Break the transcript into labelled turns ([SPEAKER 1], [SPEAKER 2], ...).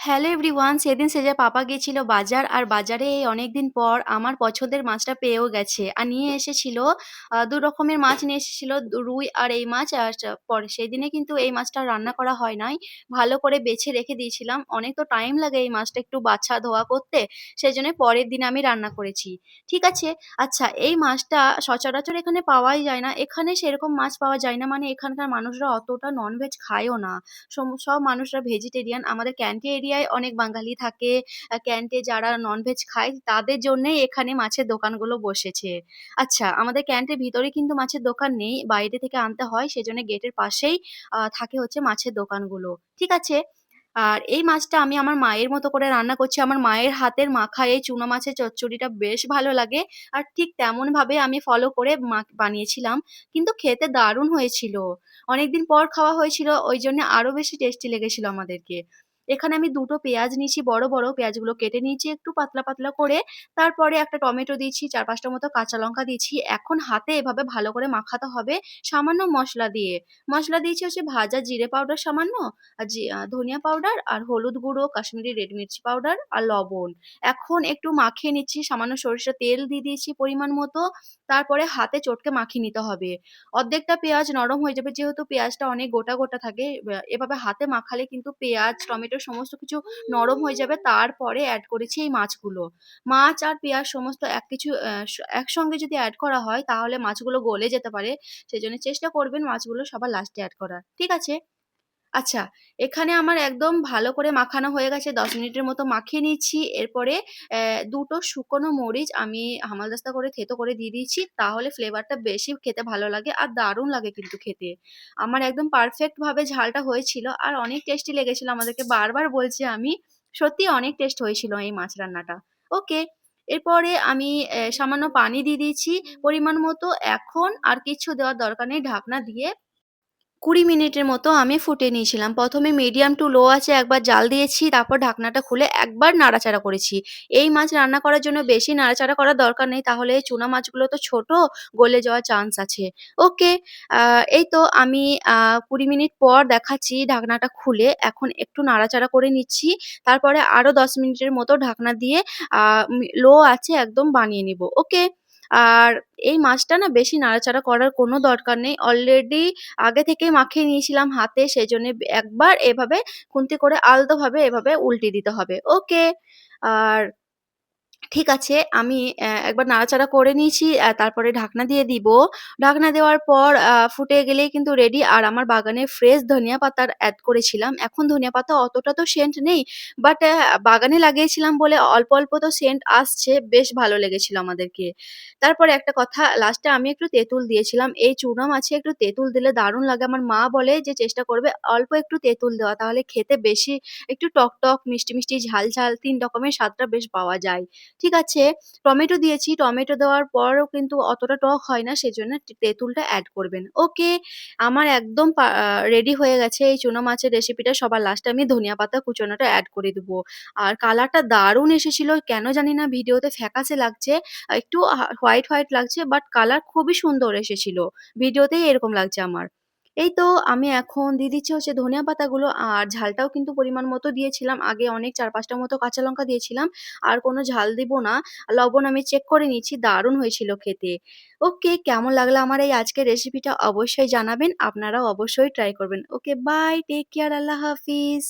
[SPEAKER 1] Hello everyone, সেদিন সেজে পাপা গিয়েছিল বাজার। আর বাজারে এই অনেকদিন পর আমার পছন্দের মাছটা পেয়েও গেছে। আর নিয়ে এসেছিল ২ রকমের মাছ নিয়ে এসেছিল। রুই আর এই মাছ। আর পরে সেদিনে কিন্তু এই মাছটা রান্না করা হয় নাই। ভালো করে বেছে রেখে দিয়েছিলাম। অনেক তো টাইম লাগে এই মাছটা একটু বাছা ধোয়া করতে। সেজন্য পরের দিন আমি রান্না করেছি। ঠিক আছে? আচ্ছা, এই মাছটা সচরাচর এখানে পাওয়াই যায় না। এখানে সেরকম মাছ পাওয়া যায় না মানে এখানকার মানুষরা অতটা ননভেজ খায়ও না। সব মানুষরা ভেজিটেরিয়ান। আমাদের ক্যান্টি এরিয়ায় অনেক বাঙালি থাকে। ক্যান্টে যারা ননভেজ খায় তাদের জন্যেই এখানে মাছের দোকানগুলো বসেছে। আচ্ছা, আমাদের ক্যান্টের ভিতরে কিন্তু মাছের দোকান নেই। বাইরে থেকে আনতে হয়। সেজন্য গেটের পাশেই থাকে হচ্ছে মাছের দোকানগুলো। ঠিক আছে? আর এই মাছটা আমি আমার মায়ের মতো করে রান্না করছি। আমার মায়ের হাতের মাখা এই চুনা মাছের চচ্চড়িটা বেশ ভালো লাগে। আর ঠিক তেমনভাবে আমি ফলো করে বানিয়েছিলাম। কিন্তু খেতে দারুণ হয়েছিল। অনেকদিন পর খাওয়া হয়েছিল, ওইজন্য আরো বেশি টেস্টি লেগেছিল আমাদেরকে। এখানে আমি ২ টো পেঁয়াজ নিয়েছি বড়, বড় পেঁয়াজগুলো কেটে নিয়েছি একটু পাতলা, পাতলা করে। তারপরে একটা টমেটো দিয়েছি, ৪-৫ টা মতো কাঁচা লঙ্কা দিয়েছি। এখন হাতে এভাবে ভালো করে মাখাতে হবে সামান্য মসলা দিয়ে। মসলা দিয়েছি হচ্ছে ভাজা জিরে পাউডার সামান্য, আর ধনিয়া পাউডার আর হলুদ গুঁড়ো, কাশ্মীরি রেড মির্চি পাউডার আর লবণ। এখন একটু মাখিয়ে নিচ্ছি, সামান্য সরিষার তেল দিয়ে দিয়েছি পরিমাণ মতো। তারপরে হাতে চটকে মাখিয়ে নিতে হবে। অর্ধেকটা পেঁয়াজ নরম হয়ে যাবে যেহেতু পেঁয়াজটা অনেক গোটা, গোটা থাকে। এভাবে হাতে মাখালে কিন্তু পেঁয়াজ, টমেটো সমস্ত কিছু নরম হয়ে যাবে। তারপরে এড করেছি এই মাছগুলো। মাছ আর পেঁয়াজ সমস্ত এক কিছু একসঙ্গে যদি এড করা হয় তাহলে মাছগুলো গলে যেতে পারে। সেজন্য চেষ্টা করবেন মাছগুলো সবার লাস্টে এড করার। ঠিক আছে? আচ্ছা, এখানে আমার একদম ভালো করে মাখানো হয়ে গেছে। ১০ মিনিটের মতো মাখিয়ে নিচ্ছি। এরপরে ২ টো শুকনো মরিচ আমি হামালদিস্তা করে থেঁতো করে দিয়ে দিয়েছি। তাহলে ফ্লেভারটা বেশি খেতে ভালো লাগে আর দারুণ লাগে কিন্তু খেতে। আমার একদম পারফেক্ট ভাবে ঝালটা হয়েছিল আর অনেক টেস্টি লেগেছিল আমাদেরকে বারবার বলছি আমি। সত্যিই অনেক টেস্ট হয়েছিল এই মাছ রান্নাটা। ওকে। এরপরে আমি সামান্য পানি দিয়ে দিয়েছি পরিমাণ মতো। এখন আর কিচ্ছু দেওয়ার দরকার নেই। ঢাকনা দিয়ে ২০ মিনিটের মতো আমি ফুটিয়ে নিয়েছিলাম। ১ম এ মিডিয়াম টু লো আঁচে একবার জাল দিয়েছি, তারপর ঢাকনাটা খুলে একবার নাড়াচাড়া করেছি। এই মাছ রান্না করার জন্য বেশি নাড়াচাড়া করার দরকার নেই, তাহলে এই চুনা মাছগুলো তো ছোট, গলে যাওয়ার চান্স আছে। ওকে, আ এই তো আমি ২০ মিনিট পর দেখাচ্ছি ঢাকনাটা খুলে। এখন একটু নাড়াচাড়া করে নিচ্ছি। তারপরে আরো ১০ মিনিটের মতো ঢাকনা দিয়ে আ লো আঁচে একদম বানিয়ে নিব। ওকে? আর এই মাছটা না বেশি নাড়াচাড়া করার কোনো দরকার নেই। অলরেডি আগে থেকেই মাখিয়ে নিয়েছিলাম হাতে সেজন্য একবার এভাবে খুন্তি করে আলতোভাবে এভাবে উল্টে দিতে হবে। ওকে। আর ঠিক আছে। আমি একবার নাড়াচাড়া করে নিয়েছি। তারপরে ঢাকনা দিয়ে দিব। ঢাকনা দেওয়ার পর ফুটে গেলেই কিন্তু রেডি। আর আমার বাগানে ফ্রেশ ধনিয়া পাতার এড করেছিলাম। এখন ধনিয়া পাতা অতটা তো সেন্ট নেই। বাট বাগানে লাগিয়েছিলাম বলে অল্প, অল্প তো সেন্ট আসছে। বেশ ভালো লেগেছিল আমাদেরকে। তারপরে একটা কথা লাস্টে আমি একটু তেঁতুল দিয়েছিলাম। এই চুনা মাছে একটু তেঁতুল দিলে দারুণ লাগে। আমার মা বলে যে চেষ্টা করবে অল্প একটু তেঁতুল দেওয়া। তাহলে খেতে বেশি একটু টক, টক, মিষ্টি, মিষ্টি, ঝাল, ঝাল ৩ রকমের স্বাদটা বেশ পাওয়া যায়। ঠিক আছে? টমেটো দিয়েছি। টমেটো দেওয়ার পরও কিন্তু অতটা টক হয় না। সেজন্য তেঁতুলটা এড করবেন। ওকে, আমার একদম রেডি হয়ে গেছে এই চুনা মাছের রেসিপিটা। সবার লাস্টে আমি ধনিয়া পাতা কুচোনোটা এড করে দিবো। আর কালারটা দারুণ এসেছিল। কেন জানি না ভিডিওতে ফ্যাকাসে লাগছে। একটু হোয়াইট, হোয়াইট লাগছে বাট কালার খুবই সুন্দর এসেছিল। ভিডিওতেই এরকম লাগছে আমার। এই তো আমি এখন দিয়ে দিচ্ছি হচ্ছে ধনিয়া পাতাগুলো আর ঝালটাও কিন্তু পরিমাণ মতো দিয়েছিলাম। আগে অনেক ৪-৫ টা মতো কাঁচা লঙ্কা দিয়েছিলাম। আর কোনো ঝাল দিব না। লবণ আমি চেক করে নিচ্ছি, দারুণ হয়েছিল খেতে। ওকে, কেমন লাগলো আমার এই আজকের রেসিপিটা অবশ্যই জানাবেন। আপনারাও অবশ্যই ট্রাই করবেন। ওকে, বাই, টেক কেয়ার, আল্লাহ হাফিজ।